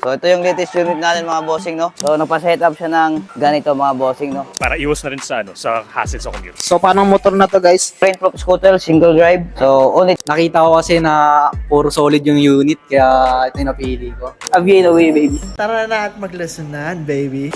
So ito yung latest unit natin mga bossing, no? So nagpa-set up siya ng ganito mga bossing, no? Para iwas na rin sa sa hassle sa commute. So paano ang motor na to guys? Rainproof scooter, single drive. So only Nakita ko kasi na puro solid yung unit, kaya ito yung napili ko. Aviate away, baby. Tara na at maglesonan, baby.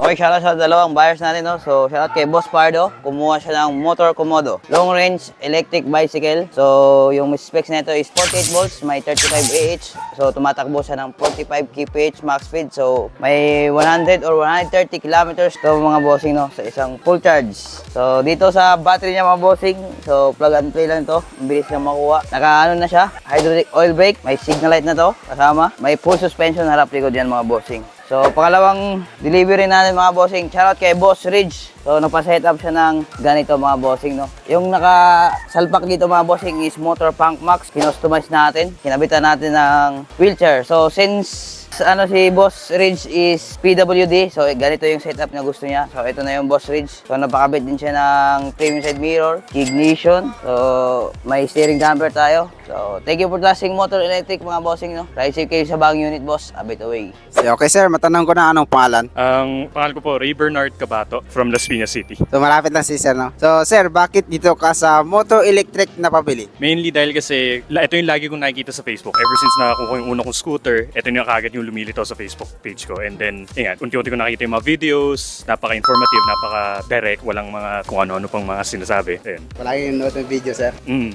Okay, shoutout sa dalawang buyers natin, no? So, shoutout kay Boss Pardo. Kumuha siya ng Motor Komodo. Long range electric bicycle. So, yung specs nito is 48 volts, may 35 AH. So, tumatakbo siya ng 45 kph max speed. So, may 100 or 130 kilometers to mga bossing, no? Sa isang full charge. So, dito sa battery niya mga bossing. So, plug and play lang to. Ang bilis niya makuha. Naka-ano na siya. Hydraulic oil brake. May signal light na to. Kasama. May full suspension harap likod yan mga bossing. So, pangalawang delivery natin mga bossing. Shoutout kay Boss Ridge. So, nagpa-set up siya ng ganito mga bossing, no? Yung nakasalpak dito mga bossing is Motor Punk Max. Kinustomize natin. Kinabitan natin ng wheelchair. So, since si Boss Ridge is PWD, so ganito yung setup na gusto niya. So, ito na yung Boss Ridge. So, napakabit din siya ng premium side mirror, ignition. So, may steering damper tayo. So, thank you for trusting Motor Electric mga bossing, no? Ride safe kayo sa bagong unit, boss. Abit away. Okay sir, matanong ko na anong pangalan. Ang pangalan ko po, Ray Bernard Cabato from Las Piñas City. So malapit lang si sir, no? So sir, bakit dito ka sa Motor Electric na pabili? Mainly dahil kasi ito yung lagi kong nakikita sa Facebook. Ever since nakakuha ko yung una kong scooter, ito yung kagad yung lumilitaw sa Facebook page ko. And then, unti-unti ko nakikita yung mga videos, napaka-informative, napaka-direct, walang mga kung ano-ano pang mga sinasabi. Ayun. Palagi yung note ng video sir. Mm.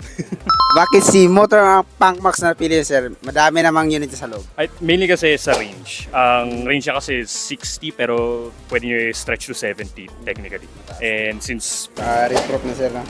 Bakit si Motor Punk Max na napili sir? Madami namang unit sa loob. Mainly kasi sa range. Ang range niya kasi is 60 pero pwede nyo i-stretch to 70 technically. And since... Reproof na sir, no?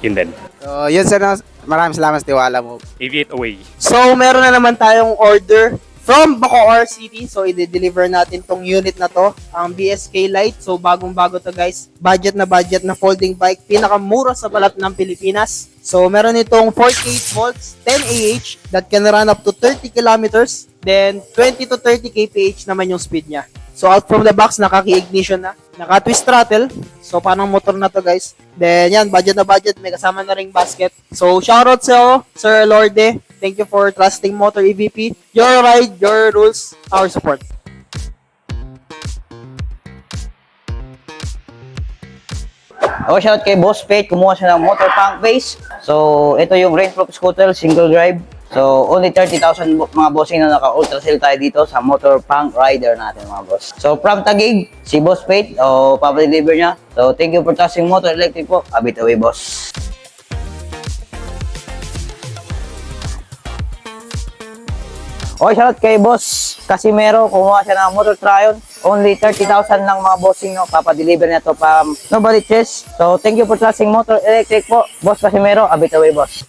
Yun din. So yun sir, no? Maraming salamat sa tiwala mo. Aviate away. So meron na naman tayong order from Bacoor City. So i-deliver natin tong unit na to, ang BSK Lite. So bagong-bago to guys. Budget na folding bike. Pinakamura sa balat ng Pilipinas. So meron itong 48 volts, 10 AH that can run up to 30 kilometers. Then 20 to 30 kph naman yung speed niya. So out from the box, nakaki-ignition na. Naka-twist throttle. So paano motor na to guys. Then yan, budget na budget. May kasama na ring basket. So shoutout sa Sir Lorde. Thank you for trusting Motor EVP. Your ride, your rules, our support. Okay, shoutout kay Boss Pate. Kumuha siya ng Motor Punk base. So, ito yung Rainproof scooter, single drive. So, only 30,000 mga bossing na naka-ultra sale tayo dito sa Motor Punk Rider natin mga boss. So, from Taguig, si Boss Pate, papadeliver niya. So, thank you for trusting Motor Electric po. Abit away, boss. Okay, shoutout kay Boss Casimero. Kumuha siya ng Motor Tryon. Only 30,000 lang mga bossing, no? Papadeliver niya to pa Novaliches. So, thank you for trusting Motor Electric po. Boss Casimero, abit away, boss.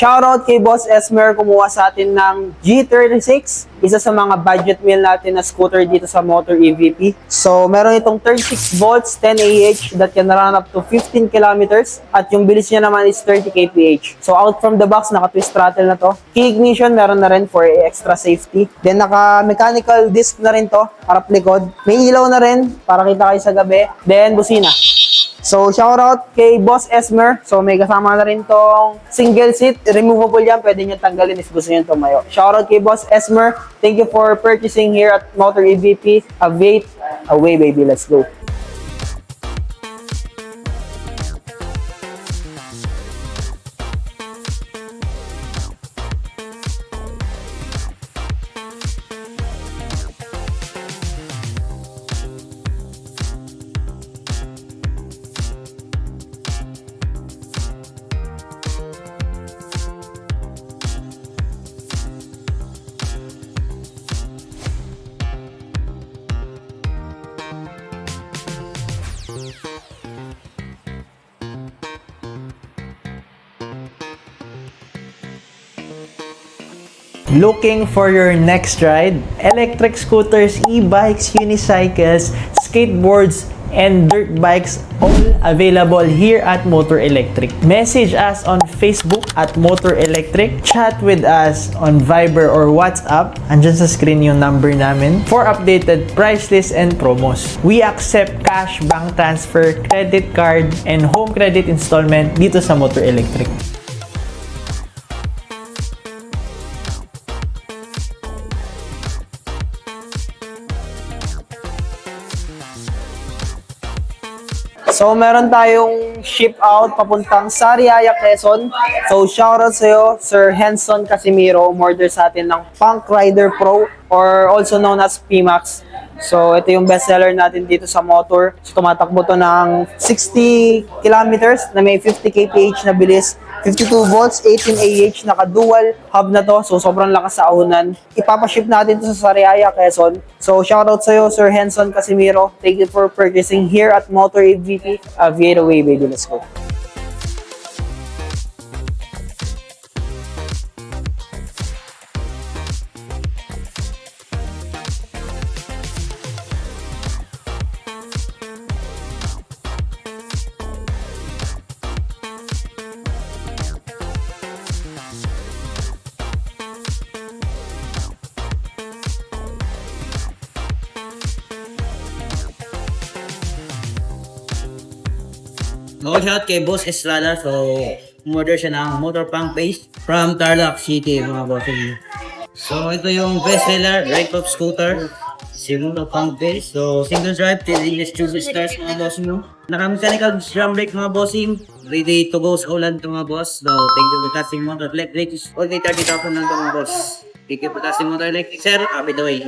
Shoutout kay Boss Esmer, kumuha sa atin ng G36, isa sa mga budget wheel natin na scooter dito sa Motor EVP. So, meron itong 36 volts, 10 AH that can run up to 15 kilometers at yung bilis niya naman is 30 kph. So, out from the box, naka-twist throttle na to. Key ignition, meron na rin for extra safety. Then, naka-mechanical disc na rin to, harap likod. May ilaw na rin para kita kayo sa gabi. Then, busina. So, shoutout kay Boss Esmer. So, may kasama na rin tong single seat. Removable yan. Pwede nyo tanggalin if gusto nyo tumayo. Shoutout kay Boss Esmer. Thank you for purchasing here at Motor EVP. Aviate away, baby. Let's go. Looking for your next ride? Electric scooters, e-bikes, unicycles, skateboards, and dirt bikes, all available here at Motor Electric. Message us on Facebook at Motor Electric. Chat with us on Viber or WhatsApp. Andyan sa screen yung number namin for updated price list and promos. We accept cash, bank transfer, credit card, and home credit installment dito sa Motor Electric. So, meron tayong ship out papuntang Sariaya, Quezon. So, shoutout sa'yo, Sir Henson Casimiro, umorder sa atin ng Punk Rider Pro or also known as PMAX. So, ito yung bestseller natin dito sa motor. So, tumatakbo to ng 60 kilometers na may 50 kph na bilis. 52 volts, 18 AH, naka-dual hub na to. So, sobrang lakas sa ahunan. Ipapaship natin to sa Sariaya, Quezon. So, shoutout sa'yo, Sir Henson Casimiro. Thank you for purchasing here at Motor EVP. Aviate away, baby. Let's go. Shout out kay Boss Estrada. So, umorder siya ng motor punk base from Tarlac City, mga bossing. So, ito yung bestseller, right of scooter. Si motor punk base. So, single drive, 10 English tube stars, mga bossing. No? Naka-mechanical drum brake, mga bossing. Ready to go sa ulan to, mga boss. So, thank you for touching Motor Electric. Only 30,000 lang to, mga boss. Thank you for touching Motor Electric, sir. Happy the way.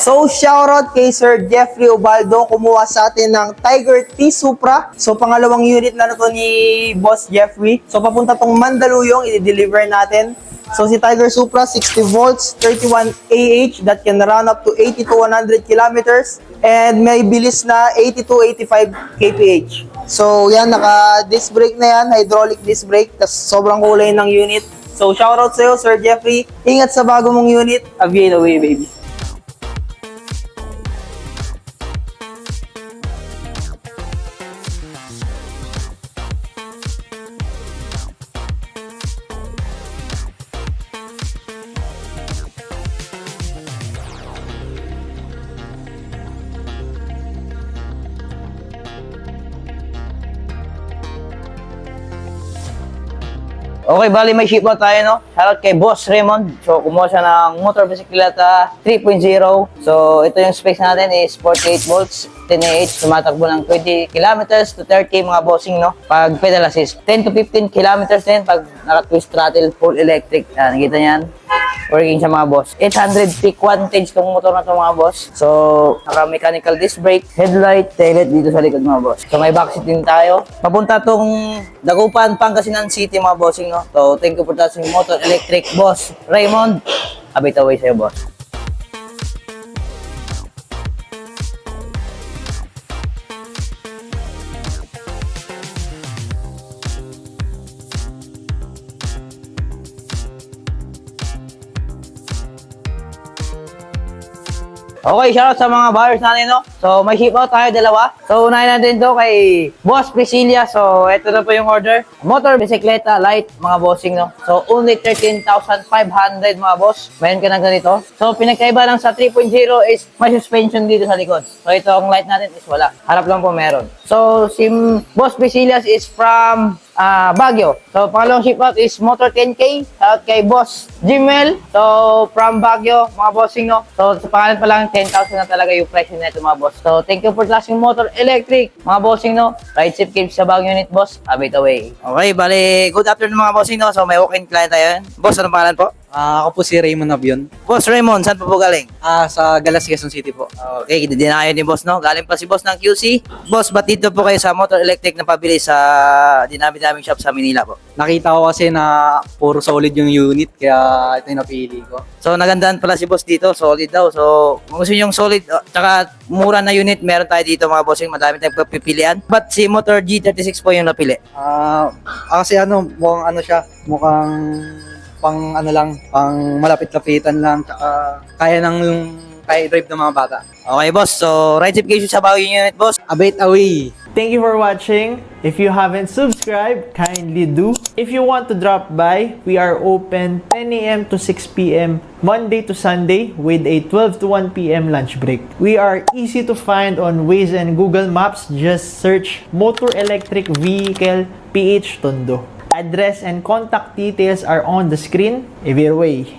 So, shoutout kay Sir Jeffrey Ubaldo, kumuha sa atin ng Tiger T Supra. So, pangalawang unit na to ni Boss Jeffrey. So, papunta tong Mandaluyong, i-deliver natin. So, si Tiger Supra, 60 volts, 31 AH, that can run up to 80 to 100 kilometers. And may bilis na 80 to 85 kph. So, yan, naka-disc brake na yan, hydraulic disc brake. Tas sobrang kulay ng unit. So, shoutout sa'yo, Sir Jeffrey. Ingat sa bago mong unit. Aviate away, baby. Okay, bali may shipment tayo, no? Shoutout kay Boss Raymond. So, kumuha siya ng motor bisikleta 3.0. So, ito yung specs natin is 48 volts, 10 AH, tumatakbo ng 20 kilometers to 30 mga bossing, no? Pag pedal assist, 10 to 15 kilometers din pag naka-twist throttle, full electric. Nakita niyan? Working siya, mga boss. 800 peak wattage tong motor na to, mga boss. So, naka-mechanical disc brake, headlight, taillight dito sa likod, mga boss. So, may backseat din tayo. Papunta tong Dagupan, Pangasinan City, mga bossing, no? So, thank you for touching Motor Electric, Boss Raymond. Abit away sa'yo, boss. Okay, shoutout sa mga buyers natin, no? So, may ship out tayo, dalawa. So, unahin natin to kay Boss Priscilla. So, ito na po yung order. Motor, bisikleta, light, mga bossing, no? So, only 13,500, mga boss. Mayroon ka na ganito. So, pinagkaiba lang sa 3.0 is may suspension dito sa likod. So, ito ang light natin is wala. Harap lang po meron. So, si Boss Priscilla is from Baguio. So, pangalawang ship out is Motor 10K. Shout kay Boss Jimel. So, from Baguio, mga bossing, no? So, sa pangalan pa lang, 10,000 na talaga yung presyo nito, mga boss. So, thank you for classing Motor Electric, mga bossing, no? Ride safe, keep sa Baguio unit, boss. Abit away. Okay, bali, good afternoon, mga bossing, no? So, may walk-in client tayo. Boss, anong pangalan po? Ako po si Raymond Nabion. Boss Raymond, saan po galing? Sa Galas, Quezon City po. Okay, dinayo ni boss, no? Galing pa si boss ng QC. Boss, ba't dito po kayo sa Motor Electric na pabili sa dinami-daming shop sa Manila po? Nakita ko kasi na puro solid yung unit, kaya ito yung napili ko. So, nagandaan pala si boss dito. Solid daw. So, kung gusto nyo yung solid, tsaka mura na unit, meron tayo dito, mga bossing. Madami tayong pagpipilian. But si Motor G36 po yung napili. Kasi mukhang siya, mukhang pang malapit-lapitan lang, tsaka kaya ng pa-drive ng mga bata. Okay, boss. So, ride certification sa Baguio unit, boss. Abate away! Thank you for watching. If you haven't subscribed, kindly do. If you want to drop by, we are open 10 a.m. to 6 p.m. Monday to Sunday with a 12 to 1 p.m. lunch break. We are easy to find on Waze and Google Maps. Just search Motor Electric Vehicle PH Tondo. Address and contact details are on the screen. Either way.